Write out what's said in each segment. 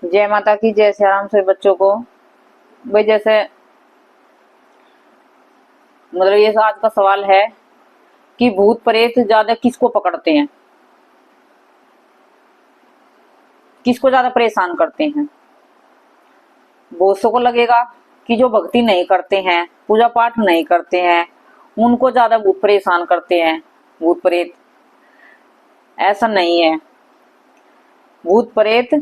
जय माता की जय। श्री राम। से बच्चों को भाई जैसे मतलब ये आज का सवाल है कि भूत प्रेत ज्यादा किसको पकड़ते हैं, किसको ज्यादा परेशान करते हैं। बहुत सौ को लगेगा कि जो भक्ति नहीं करते हैं, पूजा पाठ नहीं करते हैं, उनको ज्यादा भूत परेशान करते हैं, भूत प्रेत। ऐसा नहीं है। भूत प्रेत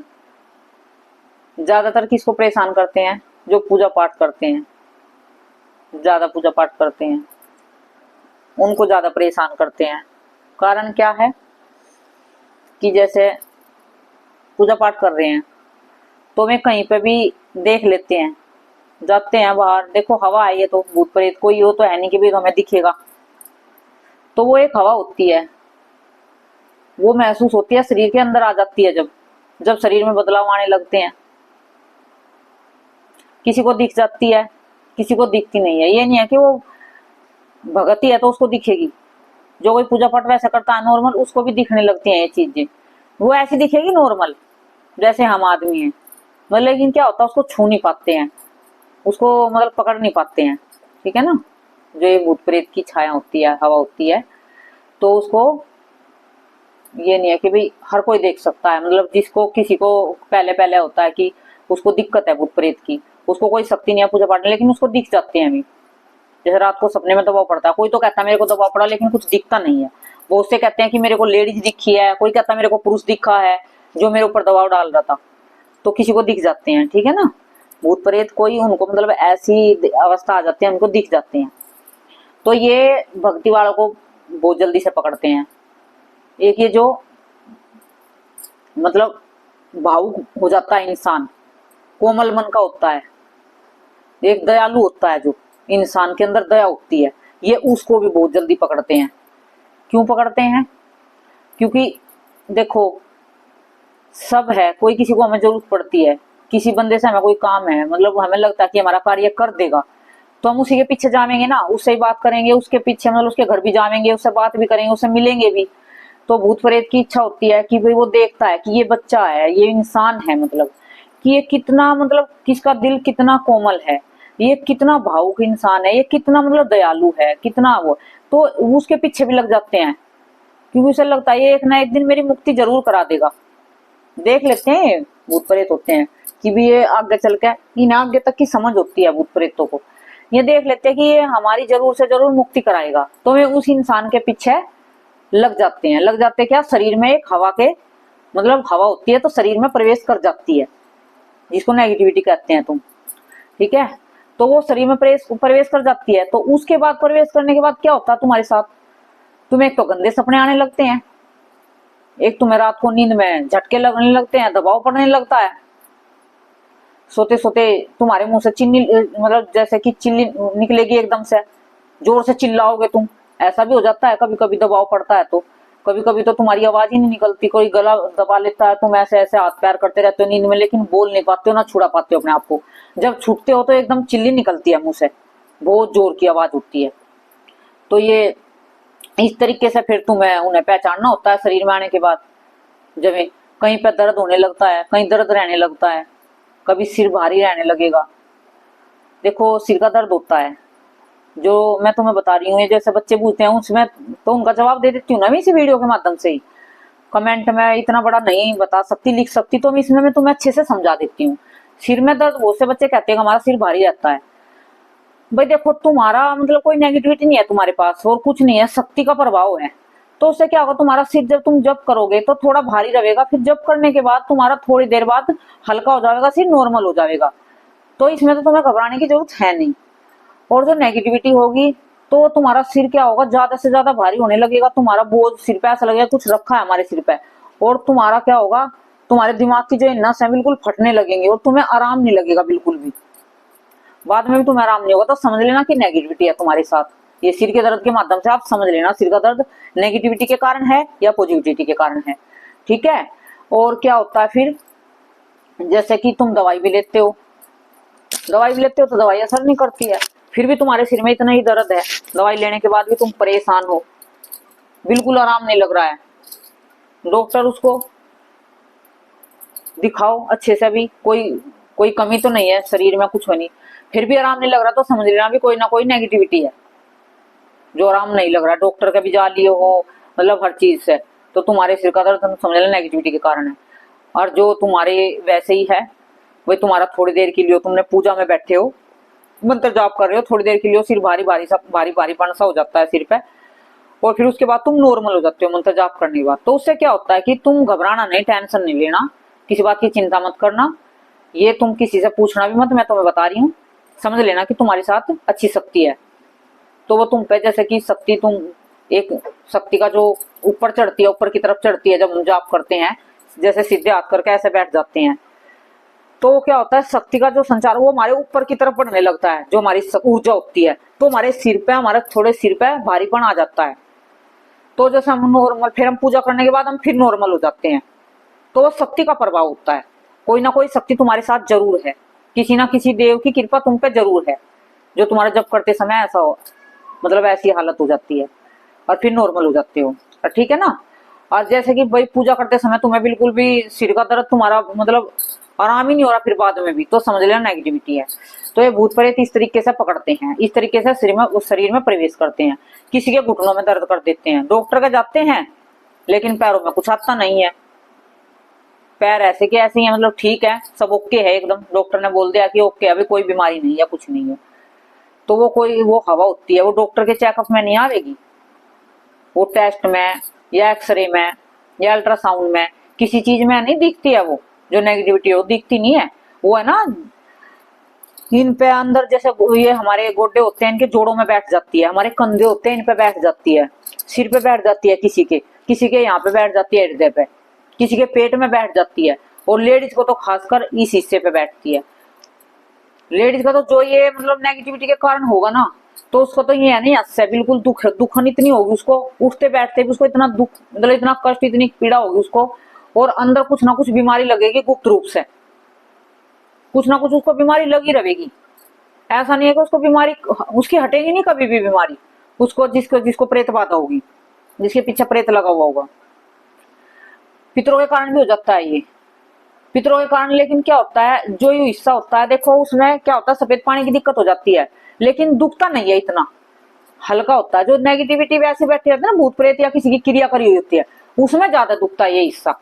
ज्यादातर किसको परेशान करते हैं, जो पूजा पाठ करते हैं, ज्यादा पूजा पाठ करते हैं, उनको ज्यादा परेशान करते हैं। कारण क्या है कि जैसे पूजा पाठ कर रहे हैं तो वे कहीं पे भी देख लेते हैं, जाते हैं बाहर, देखो हवा आई है तो भूत प्रेत कोई हो तो है नहीं कि भी हमें दिखेगा। तो वो एक हवा होती है, वो महसूस होती है, शरीर के अंदर आ जाती है। जब जब शरीर में बदलाव आने लगते हैं, किसी को दिख जाती है, किसी को दिखती नहीं है। ये नहीं है कि वो भगती है तो उसको दिखेगी। जो कोई पूजा पाठ वैसा करता है नॉर्मल, उसको भी दिखने लगती हैं ये चीजें। वो ऐसी दिखेगी नॉर्मल जैसे हम आदमी हैं, मतलब लेकिन क्या होता है उसको छू नहीं पाते हैं, उसको मतलब पकड़ नहीं पाते हैं। ठीक है ना। जो ये भूत प्रेत की छाया होती है, हवा होती है, तो उसको ये नहीं है कि भाई हर कोई देख सकता है। मतलब जिसको किसी को पहले पहले होता है कि उसको दिक्कत है भूत प्रेत की, उसको कोई शक्ति नहीं है पूजा पाठ में, लेकिन उसको दिख जाते हैं अभी। जैसे रात को सपने में दबाव पड़ता है, कोई तो कहता है मेरे को दबाव पड़ा लेकिन कुछ दिखता नहीं है। वो उससे कहते हैं कि मेरे को लेडीज दिखी है, कोई कहता है मेरे को पुरुष दिखा है जो मेरे ऊपर दबाव डाल रहा था। तो किसी को दिख जाते हैं। ठीक है ना। भूत प्रेत कोई उनको मतलब ऐसी अवस्था आ जाती है, उनको दिख जाते हैं। तो ये भक्ति वालों को बहुत जल्दी से पकड़ते हैं। एक ये जो मतलब भावुक हो जाता है इंसान, कोमल मन का होता है, एक दयालु होता है, जो इंसान के अंदर दया होती है, ये उसको भी बहुत जल्दी पकड़ते हैं। क्यों पकड़ते हैं? क्योंकि देखो सब है, कोई किसी को हमें जरूरत पड़ती है, किसी बंदे से हमें कोई काम है, मतलब हमें लगता है कि हमारा कार्य कर देगा, तो हम उसी के पीछे जाएंगे ना, उससे ही बात करेंगे, उसके पीछे मतलब उसके घर भी जाएंगे, उससे बात भी करेंगे, उससे मिलेंगे भी। तो भूत प्रेत की इच्छा होती है कि भाई वो देखता है कि ये बच्चा है, ये इंसान है, मतलब कि ये कितना मतलब किसका दिल कितना कोमल है, ये कितना भावुक इंसान है, ये कितना मतलब दयालु है, कितना वो। तो उसके पीछे भी लग जाते हैं, क्योंकि उसे लगता है ये एक ना एक दिन मेरी मुक्ति जरूर करा देगा। देख लेते हैं भूत प्रेत होते हैं कि भी ये आगे चल के, इन आगे तक की समझ होती है भूत प्रेतों को। ये देख लेते हैं कि ये हमारी जरूर से जरूर मुक्ति कराएगा, तो वे उस इंसान के पीछे लग जाते हैं। लग जाते क्या, शरीर में एक हवा के मतलब हवा होती है तो शरीर में प्रवेश कर जाती है, जिसको नेगेटिविटी कहते हैं तुम। ठीक है। तो वो शरीर में प्रवेश कर जाती है। तो उसके बाद प्रवेश करने के बाद क्या होता है तुम्हारे साथ, तुम्हें एक तो गंदे सपने आने लगते हैं, एक तुम्हें रात को नींद में झटके लगने लगते हैं, दबाव पड़ने लगता है, सोते सोते तुम्हारे मुंह से चिल्ली मतलब जैसे कि चिल्ली निकलेगी एकदम से, जोर से चिल्लाओगे तुम। ऐसा भी हो जाता है कभी कभी, दबाव पड़ता है तो कभी कभी तो तुम्हारी आवाज ही नहीं निकलती, कोई गला दबा लेता है, तुम ऐसे ऐसे हाथ पैर करते रहते हो नींद में, लेकिन बोल नहीं पाते हो ना छुड़ा पाते हो अपने आप को। जब छूटते हो तो एकदम चिल्ली निकलती है मुंह से, बहुत जोर की आवाज होती है। तो ये इस तरीके से फिर तुम्हें उन्हें पहचानना होता है शरीर में आने के बाद। जब कहीं पे दर्द होने लगता है, कहीं दर्द रहने लगता है, कभी सिर भारी रहने लगेगा। देखो सिर का दर्द होता है, जो मैं तुम्हें बता रही हूँ, ये जैसे बच्चे पूछते हैं उसमें तो उनका जवाब दे देती हूँ ना मैं इसी वीडियो के माध्यम से ही। कमेंट में इतना बड़ा नहीं बता सकती, लिख सकती, तो मैं इसमें मैं तुम्हें अच्छे से समझा देती हूँ। सिर में दर्द, बहुत से बच्चे कहते हैं हमारा सिर भारी रहता है। भाई देखो तुम्हारा मतलब कोई नेगेटिविटी नहीं है तुम्हारे पास और कुछ नहीं है, शक्ति का प्रभाव है। तो उससे क्या होगा, तुम्हारा सिर जब तुम जप करोगे तो थोड़ा भारी रहेगा, फिर जप करने के बाद तुम्हारा थोड़ी देर बाद हल्का हो जाएगा, सिर नॉर्मल हो जाएगा। तो इसमें तो तुम्हें घबराने की जरूरत है नहीं। और जो नेगेटिविटी होगी तो तुम्हारा सिर क्या होगा, ज्यादा से ज्यादा भारी होने लगेगा, तुम्हारा बोझ सिर पे ऐसा लगेगा कुछ रखा है हमारे सिर पे। और तुम्हारा क्या होगा, तुम्हारे दिमाग की जो नस है बिल्कुल फटने लगेंगे और तुम्हें आराम नहीं लगेगा बिल्कुल भी। बाद में भी तुम्हें आराम नहीं होगा, तो समझ लेना कि नेगेटिविटी है तुम्हारे साथ। ये सिर के दर्द के माध्यम से आप समझ लेना, सिर का दर्द नेगेटिविटी के कारण है या पॉजिटिविटी के कारण है। ठीक है। और क्या होता है फिर, जैसे कि तुम दवाई भी लेते हो, दवाई भी लेते हो तो दवाई असर नहीं करती है, फिर भी तुम्हारे सिर में इतना ही दर्द है, दवाई लेने के बाद भी तुम परेशान हो, बिल्कुल आराम नहीं लग रहा है। डॉक्टर उसको दिखाओ अच्छे से, भी कोई कोई कमी तो नहीं है शरीर में, कुछ हो नहीं, फिर भी आराम नहीं लग रहा तो समझ लेना भी कोई ना कोई नेगेटिविटी है। जो आराम नहीं लग रहा, डॉक्टर का भी जा लिए हो, मतलब हर चीज से, तो तुम्हारे सिर का दर्द तुम समझ लेना नेगेटिविटी के कारण है। और जो तुम्हारे वैसे ही है, वही तुम्हारा थोड़ी देर के लिए, तुमने पूजा में बैठे हो, मंत्र जाप कर रहे हो, थोड़ी देर के लिए सिर भारी भारी सा, भारी भारीपन सा हो जाता है सिर पे, और फिर उसके बाद तुम नॉर्मल हो जाते हो मंत्र जाप करने के बाद। तो उससे क्या होता है कि तुम घबराना नहीं, टेंशन नहीं लेना, किसी बात की चिंता मत करना, ये तुम किसी से पूछना भी मत, मैं तुम्हें बता रही हूँ। समझ लेना कि तुम्हारे साथ अच्छी शक्ति है, तो वो तुम पे, जैसे कि शक्ति, तुम एक शक्ति का जो ऊपर चढ़ती है, ऊपर की तरफ चढ़ती है, जब हम जाप करते हैं, जैसे सीधे हाथ करके ऐसे बैठ जाते हैं, तो क्या होता है, शक्ति का जो संचार वो हमारे ऊपर की तरफ बढ़ने लगता है, जो हमारी ऊर्जा होती है, तो हमारे सिर पे, हमारे थोड़े सिर पे भारीपन आ जाता है। तो जैसे हम नॉर्मल, फिर हम पूजा करने के बाद हम फिर नॉर्मल हो जाते हैं, तो वो शक्ति का प्रभाव होता है। कोई ना कोई शक्ति तुम्हारे साथ जरूर है, किसी ना किसी देव की कृपा तुम पे जरूर है, जो तुम्हारा जब करते समय ऐसा हो, मतलब ऐसी हालत हो जाती है, और फिर नॉर्मल हो जाते हो। ठीक है ना। और जैसे कि भाई पूजा करते समय तुम्हें बिल्कुल भी सिर का दर्द, तुम्हारा मतलब आराम ही नहीं हो रहा फिर बाद में भी, तो समझ लेना नेगेटिविटी है। तो ये भूत प्रेत इस तरीके से पकड़ते हैं, इस तरीके से शरीर में प्रवेश करते हैं। किसी के घुटनों में दर्द कर देते हैं, डॉक्टर के जाते हैं, लेकिन पैरों में कुछ आता नहीं है, पैर ऐसे के ऐसे ही है, मतलब ठीक है, सब ओके है एकदम, डॉक्टर ने बोल दिया कि ओके, अभी कोई बीमारी नहीं है, कुछ नहीं है, तो वो हवा होती है, वो डॉक्टर के चेकअप में नहीं आवेगी, वो टेस्ट में या एक्सरे में या अल्ट्रासाउंड में किसी चीज में नहीं दिखती है। वो जो नेगेटिविटी है वो दिखती नहीं है, वो है ना इन पे अंदर, जैसे ये हमारे गोड्डे होते हैं, इनके जोड़ों में बैठ जाती है, हमारे कंधे होते हैं इन पे बैठ जाती है, सिर पे बैठ जाती है, किसी के यहाँ पे बैठ जाती है, हृदय पे, किसी के पेट में बैठ जाती है, और लेडीज को तो खासकर इस हिस्से पे बैठती है। लेडीज का तो जो ये मतलब नेगेटिविटी के कारण होगा ना, तो उसको तो ये है नहीं, हद बिल्कुल दुखन इतनी होगी उसको, उठते बैठते भी उसको इतना दुख, मतलब इतना कष्ट, इतनी पीड़ा होगी उसको, और अंदर कुछ ना कुछ बीमारी लगेगी गुप्त रूप से, कुछ ना कुछ उसको बीमारी लगी रहेगी। ऐसा नहीं है कि उसको बीमारी उसकी हटेगी नहीं कभी भी बीमारी, उसको जिसको प्रेत बाधा होगी, जिसके पीछे प्रेत लगा हुआ होगा। पितरों के कारण भी हो जाता है ये, पितरों के कारण। लेकिन क्या होता है, जो ये हिस्सा होता है देखो, उसमें क्या होता है, सफेद पानी की दिक्कत हो जाती है, लेकिन दुखता नहीं है, इतना हल्का होता है। जो नेगेटिविटी वैसे बैठी रहती है ना, भूत प्रेत या किसी की क्रिया करी हुई होती है, उसमें ज्यादा दुखता है ये हिस्सा,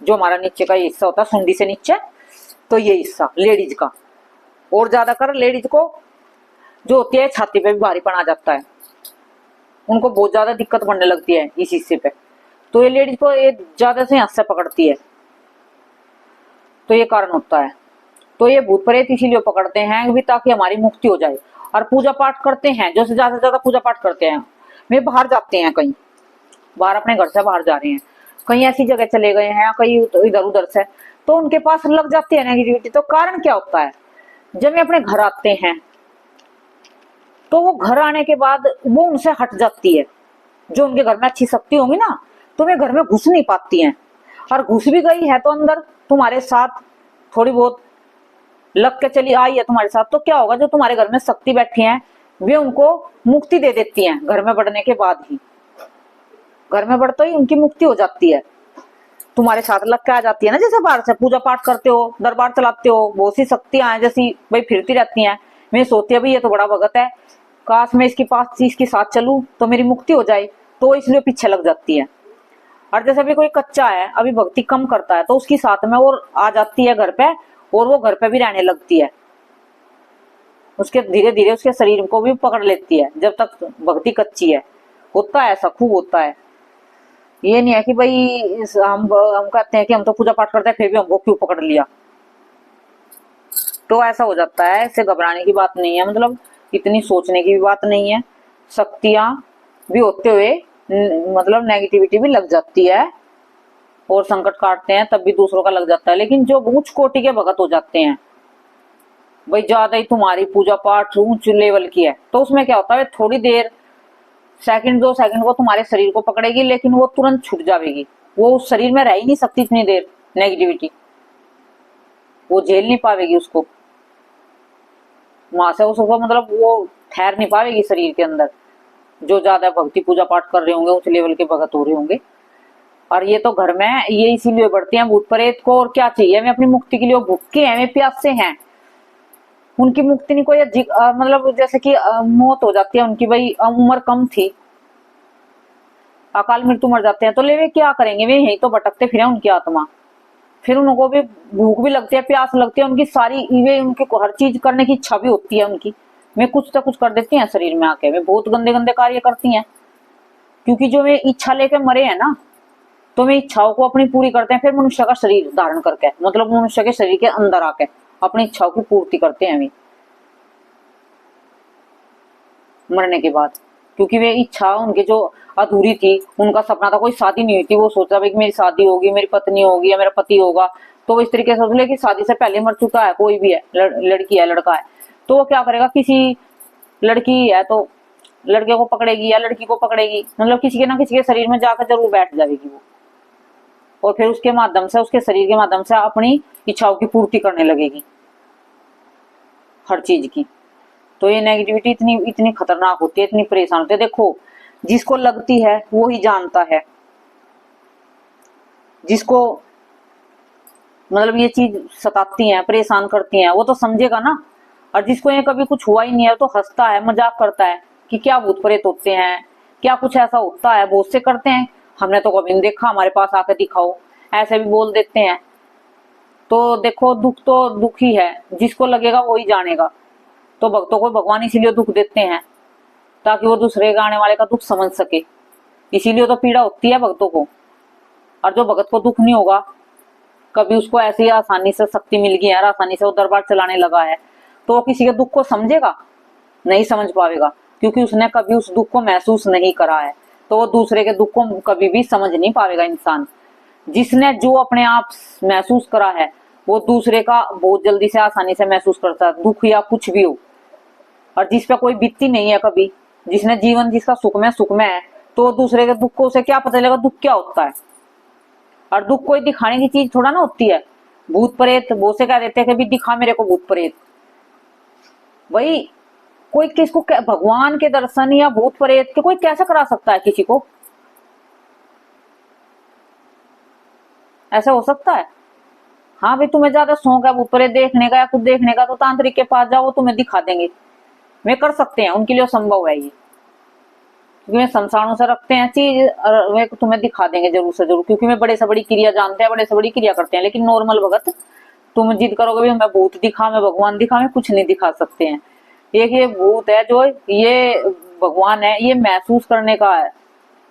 जो हमारा नीचे का ये हिस्सा होता है, सुंडी से नीचे, तो ये हिस्सा लेडीज का, और ज्यादा कर लेडीज को जो होती है छाती पे भी भारीपन आ जाता है, उनको बहुत ज्यादा दिक्कत बढ़ने लगती है इस हिस्से पे, तो ये लेडीज को ये ज्यादा से हाथ से पकड़ती है, तो ये कारण होता है। तो ये भूत प्रेत इसीलिए पकड़ते हैं भी, ताकि हमारी मुक्ति हो जाए। और पूजा पाठ करते हैं, जो से ज्यादा पूजा पाठ करते हैं, वे बाहर जाते हैं, कहीं बाहर अपने घर से बाहर जा रहे हैं, कहीं ऐसी जगह चले गए हैं, कहीं तो इधर उधर से, तो उनके पास लग जाती है नेगेटिविटी। तो कारण क्या होता है, जब वे अपने घर आते हैं, तो वो घर आने के बाद वो उनसे हट जाती है, जो उनके घर में अच्छी शक्ति होंगी ना, तो वे घर में घुस नहीं पाती हैं, और घुस भी गई है तो अंदर तुम्हारे साथ थोड़ी बहुत लग के चली आई है तुम्हारे साथ, तो क्या होगा, जो तुम्हारे घर में शक्ति बैठी है, वे उनको मुक्ति दे देती हैं घर में बढ़ने के बाद ही, घर में बढ़ते ही उनकी मुक्ति हो जाती है, तुम्हारे साथ लग के आ जाती है ना। जैसे बाहर से पूजा पाठ करते हो, दरबार चलाते हो, बहुत सी शक्तियां हैं जैसी भाई फिरती रहती हैं, मैं सोचती है भाई ये तो बड़ा भगत है, काश मैं इसके पास इसके साथ चलूं तो मेरी मुक्ति हो जाए, तो इसलिए पीछे लग जाती है। और जैसे अभी कोई कच्चा है, अभी भक्ति कम करता है, तो उसकी साथ में और आ जाती है घर पे, और वो घर पे भी रहने लगती है, उसके धीरे धीरे उसके शरीर को भी पकड़ लेती है, जब तक भक्ति कच्ची है। होता है ऐसा, खूब होता है। ये नहीं है कि भाई हम कहते हैं कि हम तो पूजा पाठ करते हैं, फिर भी हमको क्यों पकड़ लिया, तो ऐसा हो जाता है। इससे घबराने की बात नहीं है, मतलब इतनी सोचने की भी बात नहीं है। शक्तियां भी होते हुए मतलब नेगेटिविटी भी लग जाती है, और संकट काटते हैं तब भी दूसरों का लग जाता है। लेकिन जो उच्च कोटि के भगत हो जाते हैं, भाई ज्यादा ही तुम्हारी पूजा पाठ ऊंच लेवल की है, तो उसमें क्या होता है, थोड़ी देर, सेकंड 2 सेकंड वो तुम्हारे शरीर को पकड़ेगी, लेकिन वो तुरंत छूट जाएगी, वो उस शरीर में रह ही नहीं सकती इतनी देर नेगेटिविटी, वो झेल नहीं पाएगी उसको, वहां से उसको मतलब वो ठहर नहीं पाएगी शरीर के अंदर। जो ज्यादा भक्ति पूजा पाठ कर रहे होंगे, उस लेवल के भगत हो रहे होंगे, और ये तो घर में ये इसीलिए बढ़ते हैं भूत प्रेत को, और क्या चाहिए हमें अपनी मुक्ति के लिए, वो भूखे हैं, वे प्यासे हैं, उनकी मुक्ति नहीं कोई मतलब जैसे कि मौत हो जाती है उनकी, भाई उम्र कम थी, अकाल मृत्यु मर जाते हैं, तो ले वे क्या करेंगे, वे यही तो भटकते फिरे उनकी आत्मा, फिर उनको भी भूख भी लगती है, प्यास लगती है, उनकी सारी वे उनकी हर चीज करने की इच्छा भी होती है उनकी, वे कुछ तो कुछ कर देती हैं शरीर में आके, वे बहुत गंदे गंदे कार्य करती हैं, क्योंकि जो वे इच्छा लेके मरे हैं ना, तो वे इच्छाओं को अपनी पूरी करते हैं, फिर मनुष्य का शरीर धारण करके, मतलब मनुष्य के शरीर के अंदर आके अपनी इच्छाओं की पूर्ति करते हैं वे मरने के बाद, क्योंकि वे इच्छा उनकी जो अधूरी थी, उनका सपना था, कोई शादी नहीं हुई थी, वो सोचा भाई कि मेरी शादी होगी, मेरी पत्नी होगी या मेरा पति होगा, तो वो इस तरीके से सोच ले कि शादी से पहले मर चुका है, कोई भी है, लड़की है लड़का है, तो वो क्या करेगा, किसी लड़की है तो लड़के को पकड़ेगी या लड़की को पकड़ेगी, मतलब किसी के ना किसी के शरीर में जाकर जरूर बैठ जाएगी वो, और फिर उसके माध्यम से, उसके शरीर के माध्यम से अपनी इच्छाओं की पूर्ति करने लगेगी हर चीज की। तो ये नेगेटिविटी इतनी इतनी खतरनाक होती है, इतनी परेशान होती है। देखो जिसको लगती है वो ही जानता है, जिसको मतलब ये चीज सताती है, परेशान करती है, वो तो समझेगा ना, और जिसको ये कभी कुछ हुआ ही नहीं है तो हंसता है, मजाक करता है कि क्या भूत प्रेत होते हैं, क्या कुछ ऐसा होता है, बहुत से करते हैं, हमने तो कभी नहीं देखा, हमारे पास आकर दिखाओ, ऐसे भी बोल देते हैं। तो देखो दुख तो दुख ही है, जिसको लगेगा वो ही जानेगा। तो भक्तों को भगवान इसीलिए दुख देते हैं ताकि वो दूसरे आने वाले का दुख समझ सके, इसीलिए तो पीड़ा होती है भक्तों को। और जो भगत को दुख नहीं होगा, कभी उसको ऐसी आसानी से शक्ति मिल गई है, आसानी से वो दरबार चलाने लगा है, तो वो किसी के दुख को समझेगा नहीं, समझ पाएगा, क्योंकि उसने कभी उस दुख को महसूस नहीं करा है, तो वो दूसरे के दुख को कभी भी समझ नहीं पाएगा इंसान। जिसने जो अपने आप महसूस करा है वो दूसरे का बहुत जल्दी से आसानी से महसूस करता है, दुख या कुछ भी हो। और जिस पे कोई बीतती नहीं है कभी, जिसने जीवन जिसका सुख में है, तो दूसरे के दुख को उसे क्या पता चलेगा दुख क्या होता है। और दुख कोई दिखाने की चीज थोड़ा ना होती है। भूत प्रेत वो से कह देते हैं कि भी दिखा मेरे को भूत प्रेत, वही कोई किसको भगवान के दर्शन या भूत प्रेत के कोई कैसे करा सकता है किसी को, ऐसा हो सकता है? हाँ भाई तुम्हें ज्यादा शौक है भूत प्रेत देखने का या कुछ देखने का, तो तांत्रिक के पास जाओ, तुम्हें दिखा देंगे, वे कर सकते हैं, उनके लिए संभव है ये, क्योंकि वे शमशानों से रखते हैं चीज, और वे तुम्हें दिखा देंगे जरूर से जरूर, क्योंकि वे बड़े से बड़ी क्रिया जानते हैं, बड़े से बड़ी क्रिया करते हैं। लेकिन नॉर्मल भगत तुम जिद करोगे भी हमें भूत दिखा, हमें भगवान दिखा, हमें कुछ नहीं दिखा सकते हैं। एक ये भूत है जो ये भगवान है, ये महसूस करने का है,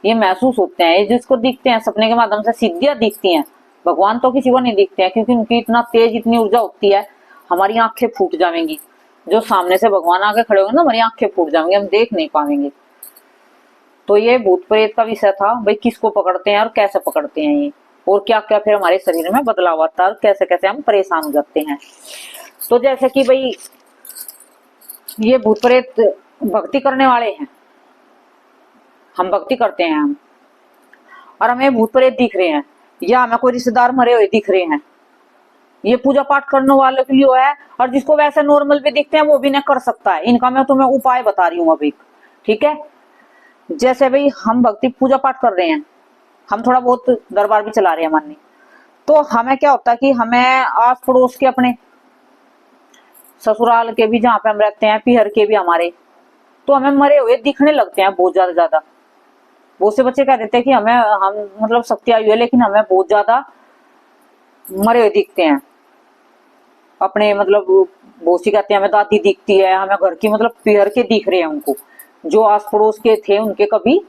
ये महसूस होते हैं, ये जिसको दिखते हैं सपने के माध्यम से सिद्धियां दिखती हैं, भगवान तो किसी को नहीं दिखते हैं, क्योंकि उनकी इतना तेज इतनी ऊर्जा होती है, हमारी आंखें फूट जाएंगी, जो सामने से भगवान आके खड़े होंगे ना, हमारी आंखें फूट जाएंगी, हम देख नहीं पाएंगे। तो ये भूत प्रेत का विषय था भाई, किसको पकड़ते हैं और कैसे पकड़ते हैं ये, और क्या क्या फिर हमारे शरीर में बदलाव आता है, कैसे कैसे हम परेशान हो जाते हैं। तो जैसे कि भाई ये भूत प्रेत भक्ति करने वाले हैं, हम भक्ति करते हैं हम, और हमें भूत प्रेत दिख रहे हैं, या हमें कोई रिश्तेदार मरे हुए दिख रहे हैं, ये पूजा पाठ करने वालों के लिए है, और जिसको वैसे नॉर्मल भी दिखते हैं वो भी नहीं कर सकता है। इनका मैं तुम्हें उपाय बता रही हूँ अभी, ठीक है? जैसे भाई हम भक्ति पूजा पाठ कर रहे हैं, हम थोड़ा बहुत दरबार भी चला रहे हैं माननी, तो हमें क्या होता है कि हमें आस पड़ोस के, अपने ससुराल के भी जहाँ पे हम रहते हैं, पीहर के भी हमारे, तो हमें मरे हुए दिखने लगते हैं बहुत ज्यादा। बहुत से बच्चे कह देते हैं कि हमें हम मतलब शक्ति आई हुई है, लेकिन हमें बहुत ज्यादा मरे हुए दिखते हैं अपने, मतलब बहुत सी कहते हैं हमें दादी दिखती है, हमें घर की मतलब पीहर के दिख रहे हैं उनको, जो आस पड़ोस के थे उनके कभी,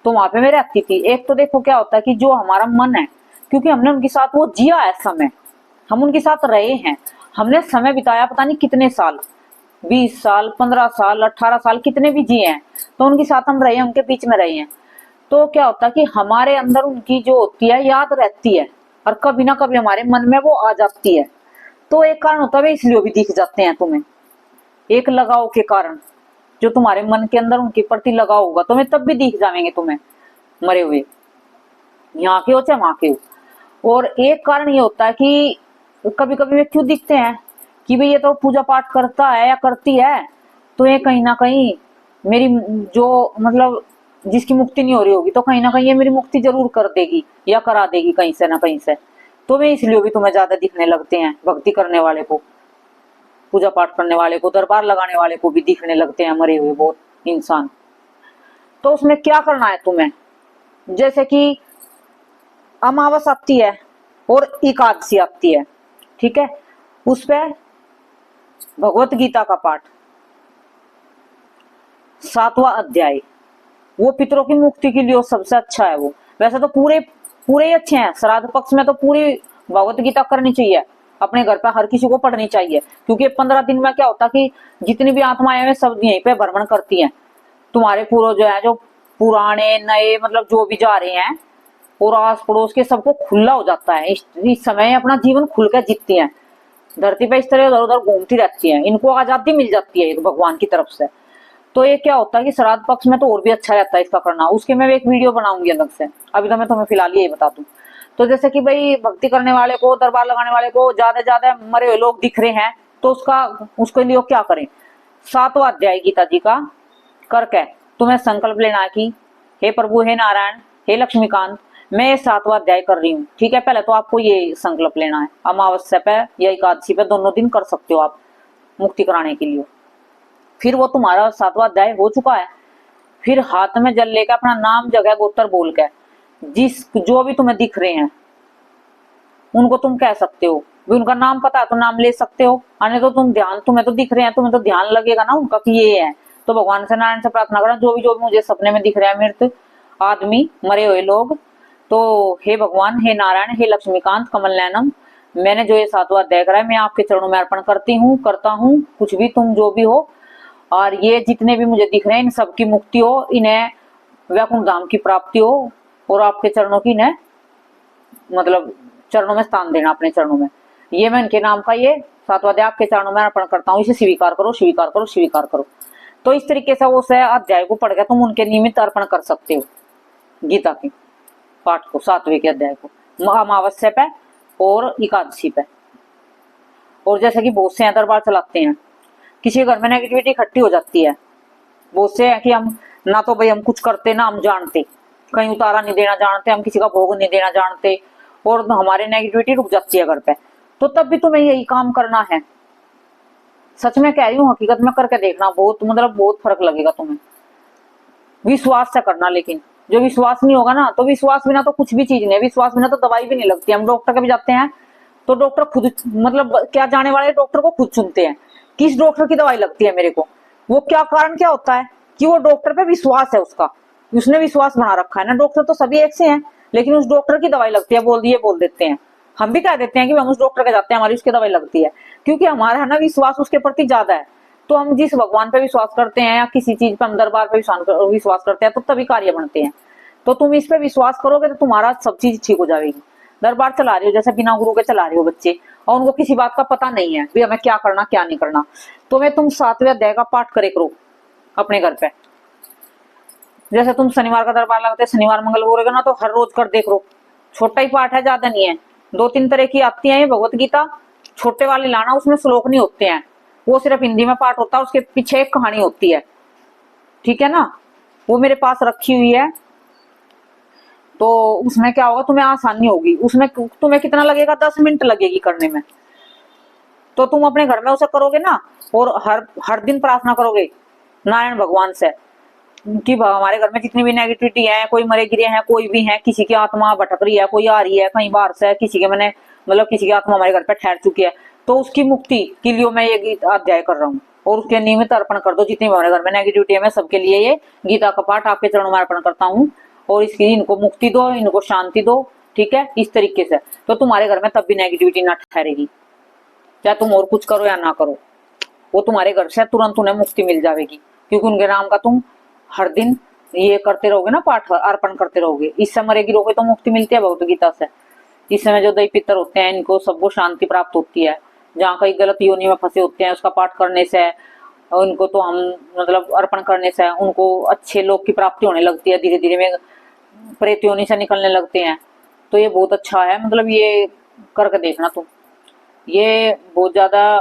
तो वहां पे मैं रहती थी। एक तो देखो क्या होता है कि जो हमारा मन है, क्योंकि हमने उनके साथ वो जिया है समय, हम उनके साथ रहे हैं, हमने समय बिताया पता नहीं कितने साल, 20 साल 15 साल 18 साल कितने भी जिए हैं, तो उनके साथ हम रहे हैं, उनके बीच में रहे हैं। तो क्या होता है कि हमारे अंदर उनकी जो होती है याद रहती है, और कभी ना कभी हमारे मन में वो आ जाती है। तो एक कारण होता है इसलिए भी दिख जाते हैं तुम्हें, एक लगाव के कारण, जो तुम्हारे मन के अंदर उनके प्रति लगाव होगा तुम्हें तब भी दिख जाएंगे तुम्हें मरे हुए, यहाँ के हो चाहे वहां के हो। और एक कारण ये होता है कि कभी कभी वे क्यों दिखते हैं कि भाई ये तो पूजा पाठ करता है या करती है, तो ये कहीं ना कहीं मेरी जो मतलब जिसकी मुक्ति नहीं हो रही होगी तो कहीं ना कहीं ये मेरी मुक्ति जरूर कर देगी या करा देगी कहीं से ना कहीं से। तो वे इसलिए भी तुम्हें ज्यादा दिखने लगते हैं, भक्ति करने वाले को, पूजा पाठ करने वाले को, दरबार लगाने वाले को भी दिखने लगते हैं मरे हुए बहुत इंसान। तो उसमें क्या करना है तुम्हें, जैसे कि अमावस आती है और एकादशी आती है, ठीक है, उस पे भगवत गीता का पाठ 7वां अध्याय, वो पितरों की मुक्ति के लिए सबसे अच्छा है। वो वैसे तो पूरे पूरे ही अच्छे हैं, श्राद्ध पक्ष में तो पूरी भगवत गीता करनी चाहिए, अपने घर पे हर किसी को पढ़नी चाहिए, क्योंकि 15 दिन में क्या होता कि जितनी भी आत्माएं हैं सब यहीं पे भ्रमण करती हैं। तुम्हारे पूर्वज जो है, जो पुराने नए मतलब जो भी जा रहे हैं, और आस पड़ोस के सबको खुला हो जाता है। इस समय अपना जीवन खुल कर जीतती हैं, धरती पे इस तरह इधर उधर घूमती रहती हैं, इनको आजादी मिल जाती है एक भगवान की तरफ से। तो ये क्या होता है कि श्राद्ध पक्ष में तो और भी अच्छा रहता है इसका करना, उसके मैं एक वीडियो बनाऊंगी अलग से, अभी तो मैं तुम्हें फिलहाल यही बता दूं। तो जैसे कि भाई भक्ति करने वाले को, दरबार लगाने वाले को ज्यादा मरे हुए लोग दिख रहे हैं, तो उसके लिए क्या करें, 7वां अध्याय गीता जी का करके तुम्हें संकल्प लेना है कि हे प्रभु, हे नारायण, हे लक्ष्मीकांत, मैं ये 7वां अध्याय कर रही हूँ। ठीक है, पहले तो आपको ये संकल्प लेना है, अमावस्या पे या एकादशी पे दोनों दिन कर सकते हो आप मुक्ति कराने के लिए। फिर वो तुम्हारा 7वां अध्याय हो चुका है, फिर हाथ में जल लेकर अपना नाम जगह गोत्र बोल के जो भी तुम्हें दिख रहे हैं उनको तुम कह सकते हो, भी उनका नाम पता है तो नाम ले सकते हो, अन्य तो तुम्हें तो दिख रहे हैं, तुम्हें तो ध्यान लगेगा ना उनका कि ये है, तो भगवान से नारायण से प्रार्थना करना, जो भी मुझे सपने में दिख रहा है मृत आदमी, मरे हुए लोग, तो हे भगवान, हे नारायण, हे लक्ष्मीकांत कमल नयनम, मैंने जो ये 7वां अध्याय करा है मैं आपके चरणों में अर्पण करता हूँ, कुछ भी तुम जो भी हो, और ये जितने भी मुझे दिख रहे हैं इन सबकी मुक्ति हो, इन्हें वैकुंठ धाम की प्राप्ति हो, और आपके चरणों की इन्हें मतलब चरणों में स्थान देना, अपने चरणों में। ये मैं इनके नाम का ये 7वां अध्याय आपके चरणों में अर्पण करता हूँ, इसे स्वीकार करो, स्वीकार करो, स्वीकार करो। तो इस तरीके से उस अध्याय को पढ़ के तुम उनके निमित्त अर्पण कर सकते हो गीता के पाठ को, 7वें के अध्याय को, अमावस्या पे और एकादशी पे। और जैसे कि बहुत से दरबार चलाते हैं, किसी के घर में नेगेटिविटी इकट्ठी हो जाती है, बहुत से है कि हम ना तो भाई हम कुछ करते ना हम जानते, कहीं उतारा नहीं देना जानते, हम किसी का भोग नहीं देना जानते, और हमारे नेगेटिविटी रुक जाती है घर पे, तो तब भी तुम्हें यही काम करना है। सच में कह रही हूँ, हकीकत में करके देखना, बहुत फर्क लगेगा तुम्हें। विश्वास से करना, लेकिन जो विश्वास नहीं होगा ना, तो विश्वास बिना तो कुछ भी चीज नहीं है, विश्वास बिना तो दवाई भी नहीं लगती। हम डॉक्टर के भी जाते हैं तो डॉक्टर खुद क्या जाने वाले डॉक्टर को खुद सुनते हैं, किस डॉक्टर की दवाई लगती है मेरे को, वो क्या कारण क्या होता है कि वो डॉक्टर पे विश्वास है उसका, उसने विश्वास बना रखा है ना। डॉक्टर तो सभी एक से हैं, लेकिन उस डॉक्टर की दवाई लगती है, बोल देते हैं, हम भी कह देते हैं कि हम उस डॉक्टर के जाते हैं, हमारी उसकी दवाई लगती है, क्योंकि हमारा है ना विश्वास उसके प्रति ज्यादा है। तो हम जिस भगवान पे विश्वास करते हैं या किसी चीज पे हम दरबार पे विश्वास करते हैं, तो तभी कार्य बनते हैं। तो तुम इस पे विश्वास करोगे तो तुम्हारा सब चीज ठीक हो जाएगी। दरबार चला रही हो, जैसे बिना गुरु के चला रही हो बच्चे, और उनको किसी बात का पता नहीं है भी हमें क्या करना क्या नहीं करना, तो वे तुम 7वें अध्याय का पाठ करे करो अपने घर पे। जैसे तुम शनिवार का दरबार लगाते, शनिवार मंगल बोलेगा ना, तो हर रोज कर देख लो, छोटा ही पाठ है, ज्यादा नहीं है, 2-3 तरह की आती है ये भगवत गीता, छोटे वाले लाना, उसमें श्लोक नहीं होते हैं, वो सिर्फ हिंदी में पाठ होता है, उसके पीछे एक कहानी होती है, ठीक है ना, वो मेरे पास रखी हुई है। तो उसमें क्या होगा, तुम्हें आसानी होगी, उसमें तुम्हें कितना लगेगा, 10 मिनट लगेगी करने में। तो तुम अपने घर में उसे करोगे ना, और हर दिन प्रार्थना करोगे नारायण भगवान से कि हमारे घर में जितनी भी नेगेटिविटी है, कोई मरे गिरे हैं, कोई भी है, किसी की आत्मा भटक रही है, कोई आ रही है कहीं बाहर से, किसी की आत्मा हमारे घर पे ठहर चुकी है, तो उसकी मुक्ति के लिए मैं ये गीता अध्याय कर रहा हूँ, और उसके नियमित अर्पण कर दो। जितनी हमारे घर में नेगेटिविटी है, मैं सबके लिए ये गीता का पाठ आपके चरणों में अर्पण करता हूँ, और इनको मुक्ति दो, इनको शांति दो, ठीक है, इस तरीके से। तो तुम्हारे घर में तब भी नेगेटिविटी ना ठहरेगी, चाहे तुम और कुछ करो या ना करो, वो तुम्हारे घर से तुरंत उन्हें मुक्ति मिल जाएगी, क्योंकि उनके नाम का तुम हर दिन ये करते रहोगे ना, पाठ अर्पण करते रहोगे। इससे मरे गिरोगे तो मुक्ति मिलती है भगवत गीता से। इस समय जो दही पितर होते हैं, इनको सबको शांति प्राप्त होती है, जहाँ कहीं गलत योनि में फंसे होते हैं, उसका पाठ करने से उनको, तो हम अर्पण करने से उनको अच्छे लोग की प्राप्ति होने लगती है, धीरे धीरे में प्रेत योनि से निकलने लगते हैं। तो ये बहुत अच्छा है, ये करके देखना तुम, ये बहुत ज्यादा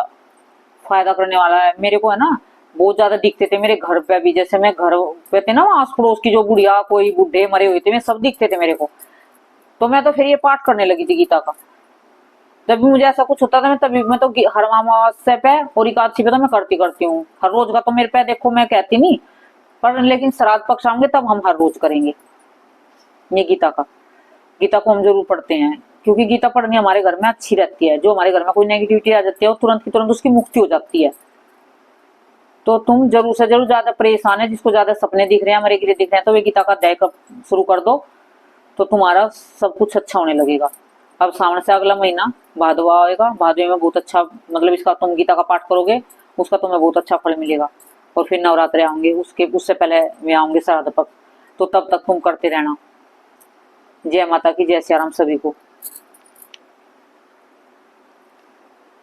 फायदा करने वाला है। मेरे को है ना बहुत ज्यादा दिखते थे मेरे घर पे भी। जैसे मैं घर पे थे ना, आस पड़ोस की जो बुढ़िया कोई बुढ़े मरे हुए थे, मैं सब दिखते थे मेरे को। तो मैं तो फिर ये पाठ करने लगी थी गीता का। जब भी मुझे ऐसा कुछ होता था, मैं तभी मैं तो हर अमावस्या पे और एकादशी पे तो मैं करती करती हूँ। हर रोज का तो मेरे पे देखो मैं कहती नहीं, पर लेकिन श्राद्ध पक्ष आएंगे तब हम हर रोज करेंगे ये गीता का। गीता को हम जरूर पढ़ते हैं, क्योंकि गीता पढ़नी हमारे घर में अच्छी रहती है। जो हमारे घर में कोई नेगेटिविटी आ जाती है वो तुरंत की तुरंत उसकी मुक्ति हो जाती है। तो तुम जरूर से जरूर, ज्यादा परेशान है, जिसको ज्यादा सपने दिख रहे हैं, मेरे गिरे दिख रहे हैं, तो वे गीता का अध्याय शुरू कर दो, तो तुम्हारा सब कुछ अच्छा होने लगेगा। अब सावन से अगला महीना भादवा आएगा, भादवे में बहुत अच्छा, मतलब इसका तुम गीता का पाठ करोगे उसका तुम्हें बहुत अच्छा फल मिलेगा। और फिर नवरात्रे आएंगे, उससे पहले वे आएंगे श्राद्ध पक्ष, तो तब तक तुम करते रहना। जय माता की, जय सिया राम सभी को।